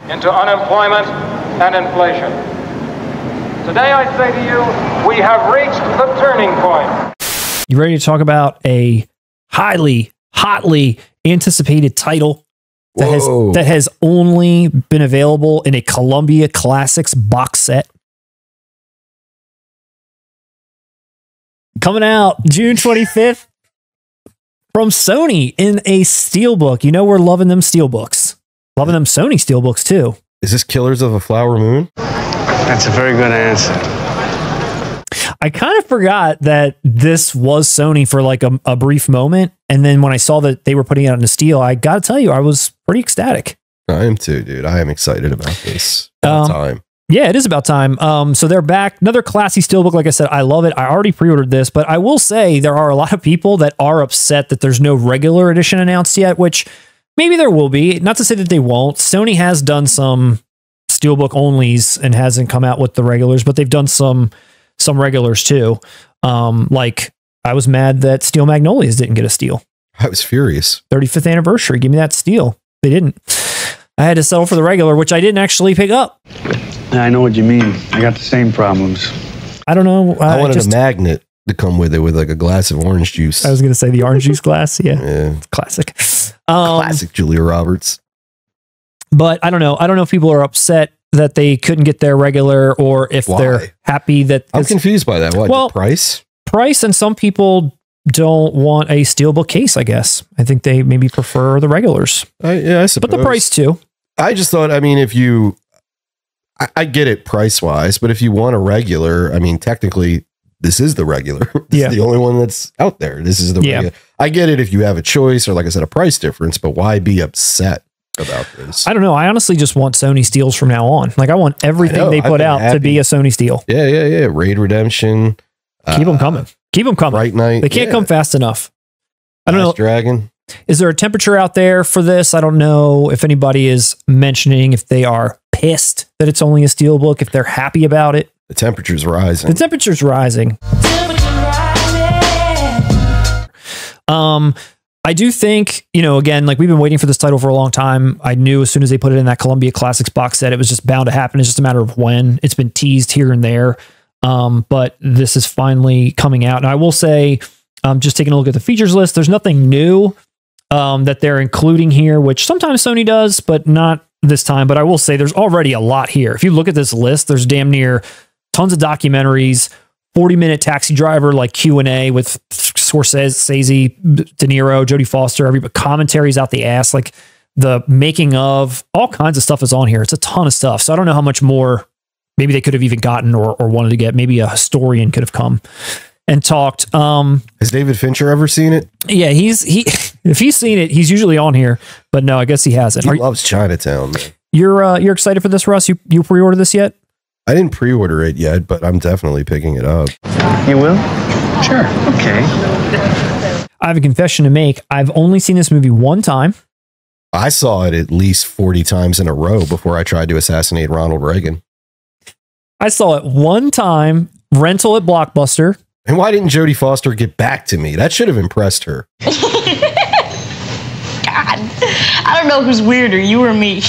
into unemployment and inflation. Today I say to you, we have reached the turning point. You ready to talk about a hotly anticipated title that has only been available in a Columbia Classics box set? Coming out June 25th from Sony in a steelbook. You know we're loving them steelbooks. Loving them Sony steelbooks too. Is this Killers of a Flower Moon? That's a very good answer. I kind of forgot that this was Sony for like a brief moment. And then when I saw that they were putting it out in steel, I got to tell you, I was pretty ecstatic. I am too, dude. I am excited about this. About time. Yeah, it is about time. So they're back. Another classy steelbook. Like I said, I love it. I already pre-ordered this, but I will say there are a lot of people that are upset that there's no regular edition announced yet, which maybe there will be. Not to say that they won't. Sony has done some steelbook onlys and hasn't come out with the regulars, but they've done some regulars too. Like I was mad that Steel Magnolias didn't get a steel. I was furious. 35th anniversary. Give me that steel. They didn't. I had to settle for the regular, which I didn't actually pick up. I know what you mean. I got the same problems. I don't know. I wanted a magnet to come with it with like a glass of orange juice. I was going to say the orange juice glass. Yeah. Classic. Classic Julia Roberts. But I don't know. I don't know if people are upset that they couldn't get their regular or if they're happy that... I'm confused by that. What, the price? Price, and some people don't want a steelbook case, I guess. I think they maybe prefer the regulars. Yeah, I suppose. But the price too. I just thought, I mean, if you... I get it price-wise, but if you want a regular, I mean, technically, this is the regular. This is the only one that's out there. This is the regular. I get it if you have a choice or, like I said, a price difference, but why be upset about this? I don't know. I honestly just want Sony steels from now on. Like, I want everything they put out to be a Sony steel. Yeah. Raid Redemption. Keep them coming. Keep them coming. Bright Night. They can't come fast enough. I don't know. Dragon. Is there a temperature out there for this? I don't know if anybody is mentioning if they are pissed that it's only a steelbook, if they're happy about it. The temperature's rising. The temperature's rising. I do think, you know, again, like we've been waiting for this title for a long time. I knew as soon as they put it in that Columbia Classics box set, it was just bound to happen. It's just a matter of when. It's been teased here and there. But this is finally coming out. And I will say, just taking a look at the features list, there's nothing new that they're including here, which sometimes Sony does, but not this time. But I will say there's already a lot here. If you look at this list, there's damn near tons of documentaries, 40-minute Taxi Driver like Q&A with Scorsese, De Niro, Jodie Foster, commentaries out the ass, like the making of, all kinds of stuff is on here. It's a ton of stuff. So I don't know how much more maybe they could have even gotten or wanted to get. Maybe a historian could have come and talked. Has David Fincher ever seen it? Yeah, if he's seen it, he's usually on here, but no, I guess he hasn't. He loves Chinatown, man. You're excited for this, Russ? You pre-ordered this yet? I didn't pre-order it yet, but I'm definitely picking it up. You will? Sure. Okay. I have a confession to make. I've only seen this movie one time. I saw it at least 40 times in a row before I tried to assassinate Ronald Reagan. I saw it one time, rental at Blockbuster. And why didn't Jodie Foster get back to me? That should have impressed her. God, I don't know who's weirder, you or me.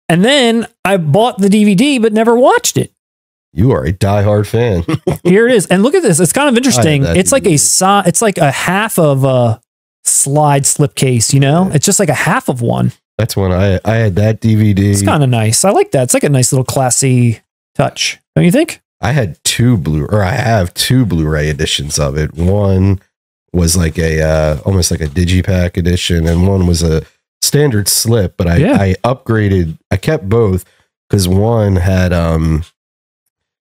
And then I bought the DVD, but never watched it. You are a diehard fan. Here it is. And look at this. It's kind of interesting. It's like it's like a half of a slide slipcase, you know? Yeah. It's just like a half of one. That's when I had that DVD. It's kind of nice. I like that. It's like a nice little classy touch. Don't you think? I have two Blu-ray editions of it. One was like almost like a digipack edition, and one was a standard slip, but I upgraded. I kept both because one had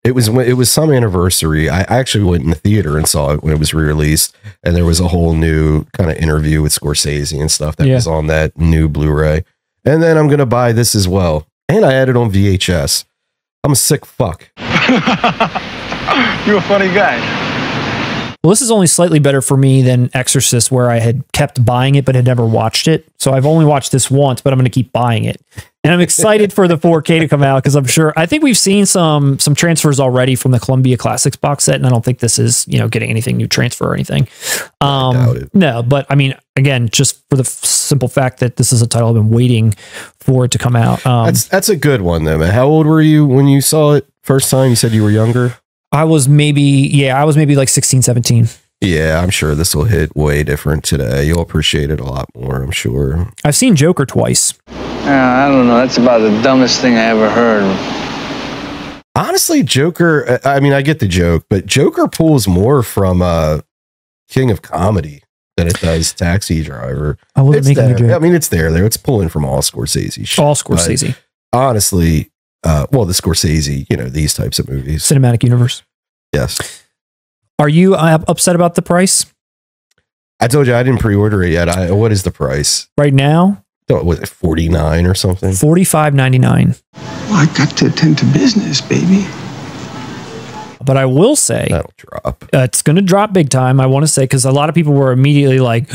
it was some anniversary. I actually went in the theater and saw it when it was re-released, and there was a whole new kind of interview with Scorsese and stuff that was on that new Blu-ray. And then I'm gonna buy this as well, and I had it on VHS. I'm a sick fuck. You're a funny guy. Well, this is only slightly better for me than Exorcist, where I had kept buying it but had never watched it. So I've only watched this once, but I'm going to keep buying it. And I'm excited for the 4K to come out because I think we've seen some transfers already from the Columbia Classics box set, and I don't think this is, getting anything new transfer or anything. I doubt it. No, but I mean, again, just for the simple fact that this is a title I've been waiting for it to come out. That's a good one though, man. How old were you when you saw it first time? You said you were younger. I was maybe like 16, 17. Yeah, I'm sure this will hit way different today. You'll appreciate it a lot more, I'm sure. I've seen Joker twice. I don't know. That's about the dumbest thing I ever heard. Honestly, Joker, I mean, I get the joke, but Joker pulls more from King of Comedy than it does Taxi Driver. I wasn't making a joke. I mean, it's there. It's pulling from all Scorsese shit. All Scorsese. But honestly, well, the Scorsese, these types of movies. Cinematic universe. Yes. Are you upset about the price? I told you I didn't pre-order it yet. What is the price? Right now? Was it $49 or something? $45.99. Well, I got to attend to business, baby. But I will say that'll drop. It's going to drop big time. I want to say, because a lot of people were immediately like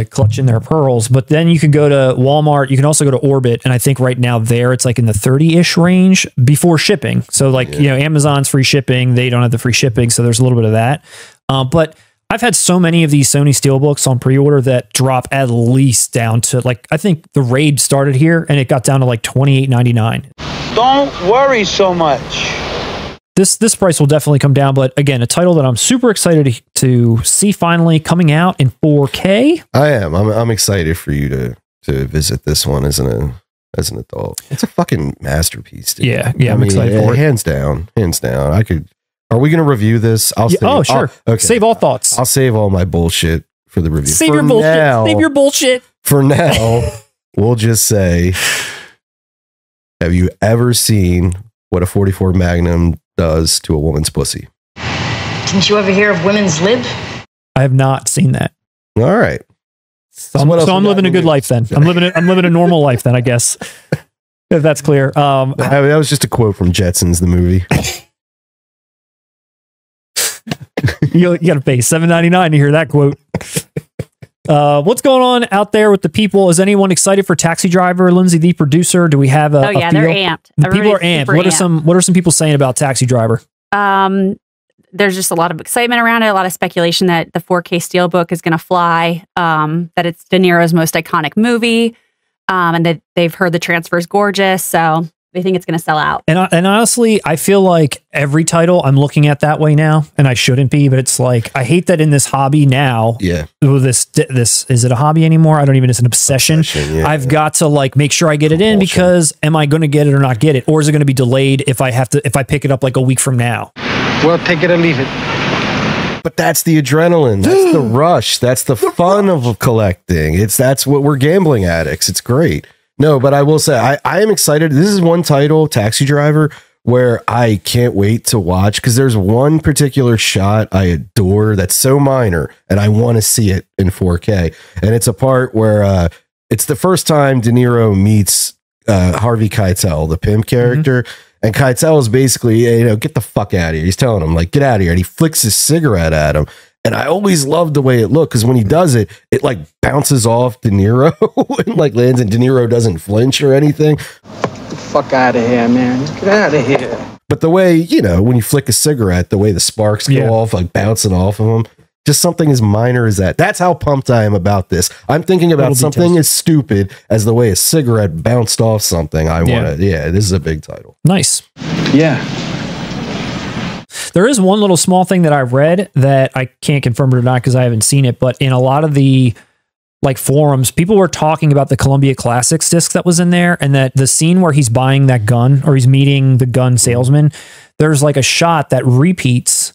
clutching their pearls. But then you can go to Walmart. You can also go to Orbit. And I think right now it's like in the 30-ish range before shipping. So Amazon's free shipping. They don't have the free shipping. So there's a little bit of that. But I've had so many of these Sony Steelbooks on pre-order that drop at least down to I think the Raid started here and it got down to like $28.99. Don't worry so much. This price will definitely come down, but again, a title that I'm super excited to see finally coming out in 4K. I am. I'm excited for you to visit this one as an adult. It's a fucking masterpiece, dude. Yeah, I'm excited for it. Hands down. Are we going to review this? Sure. Okay. Save all thoughts. I'll save all my bullshit for the review. Save your bullshit. Save your bullshit. For now, we'll just say, have you ever seen what a 44 Magnum does to a woman's pussy? Didn't you ever hear of women's lib? I have not seen that. All right. So I'm living a good life then. I'm living a normal life then, I guess. If that's clear. That was just a quote from Jetsons, the movie. You got to pay $7.99 to hear that quote. What's going on out there with the people? Is anyone excited for Taxi Driver? Lindsay, the producer, do we have a yeah, they're amped. The people are amped. What are some people saying about Taxi Driver? There's just a lot of excitement around it, a lot of speculation that the 4K Steelbook is going to fly, that it's De Niro's most iconic movie, and that they've heard the transfer is gorgeous, so they think it's going to sell out. And honestly, I feel like every title I'm looking at that way now, and I shouldn't be, but it's like, I hate that in this hobby now. Yeah. This is it a hobby anymore? I don't even, it's an obsession. I've got to make sure I get it in, because am I going to get it or not get it? Or is it going to be delayed if I pick it up like a week from now? Well, take it or leave it. But that's the adrenaline. That's the rush. That's the fun of collecting. That's what we're gambling addicts. It's great. No, but I will say, I am excited. This is one title, Taxi Driver, where I can't wait to watch, because there's one particular shot I adore that's so minor, and I want to see it in 4K. And it's a part where it's the first time De Niro meets Harvey Keitel, the pimp character. And Keitel is basically, get the fuck out of here. He's telling him, get out of here. And he flicks his cigarette at him. And I always loved the way it looked, because when he does it, it bounces off De Niro and lands, and De Niro doesn't flinch or anything. Get the fuck out of here, man. Get out of here. But the way, when you flick a cigarette, the way the sparks go off, bouncing off of him, just something as minor as that. That's how pumped I am about this. I'm thinking about something as stupid as the way a cigarette bounced off something. This is a big title. Nice. Yeah. There is one little small thing that I read that I can't confirm it or not because I haven't seen it, but in a lot of the forums, people were talking about the Columbia Classics disc that was in there, and that the scene where he's buying that gun, or he's meeting the gun salesman, there's a shot that repeats,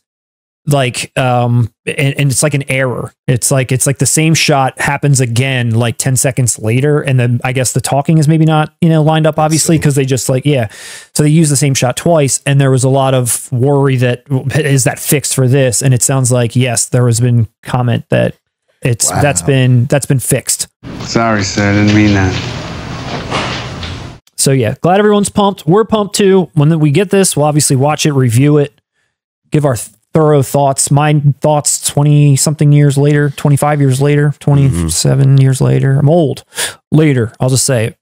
and it's like an error. It's like the same shot happens again 10 seconds later, and then I guess the talking is maybe not lined up, obviously, because they just so they use the same shot twice, and there was a lot of worry that is that fixed for this, and it sounds like yes, there has been comment that that's been fixed. Sorry, sir, I didn't mean that. So yeah, glad everyone's pumped. We're pumped too. When we get this, we'll obviously watch it, review it, give our thorough thoughts. My thoughts 20 something years later, 25 years later, 27 years later. I'm old. Later, I'll just say